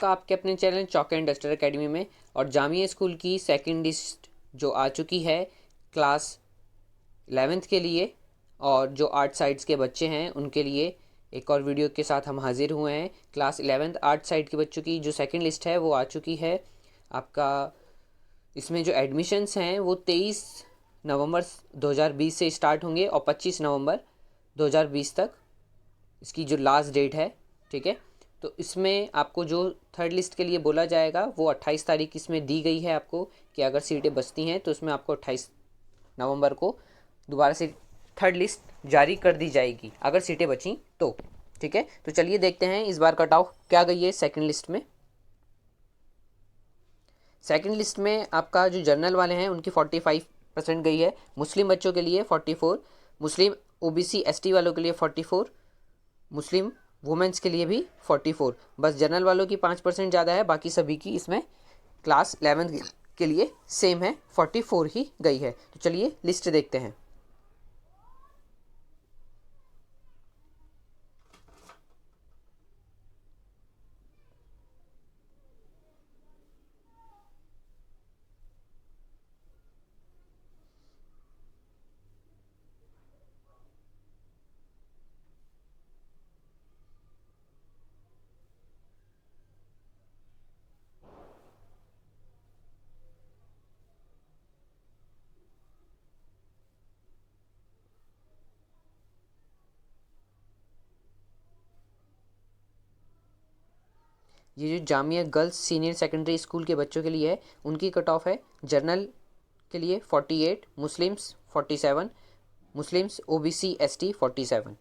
आपका आपके अपने channel chalk and duster academy में। और जामिया स्कूल की सेकंड लिस्ट जो आ चुकी है क्लास 11th के लिए, और जो आर्ट साइड्स के बच्चे हैं उनके लिए एक और वीडियो के साथ हम हाजिर हुए हैं। क्लास 11th आर्ट साइड के बच्चों की जो सेकंड लिस्ट है वो आ चुकी है आपका। इसमें जो एडमिशन्स हैं वो 23 नवंबर 2020 से स्टार्ट होंगे और 25 नवंबर 2020 तक इसकी जो लास्ट डेट है, ठीक है। तो इसमें आपको जो थर्ड लिस्ट के लिए बोला जाएगा वो 28 तारीख इसमें दी गई है आपको, कि अगर सीटें बचती हैं तो इसमें आपको 28 नवंबर को दोबारा से थर्ड लिस्ट जारी कर दी जाएगी अगर सीटें बची तो, ठीक है। तो चलिए देखते हैं इस बार कट ऑफ क्या गई है सेकंड लिस्ट में। सेकंड लिस्ट में आपका जो जर्नल वाले हैं उनकी 45% गई है। मुस्लिम बच्चों के लिए 44, मुस्लिम ओबीसी एसटी वालों के लिए 44, मुस्लिम वुमेंस के लिए भी 44। बस जनरल वालों की 5% ज़्यादा है, बाकी सभी की इसमें क्लास 11th के लिए सेम है, 44 ही गई है। तो चलिए लिस्ट देखते हैं। ये जो Jamia girls senior secondary school के बच्चों के लिए है उनकी कट ऑफ है जर्नल के लिए 48, मुस्लिम्स 47, मुस्लिम्स ओबीसी एसटी 47।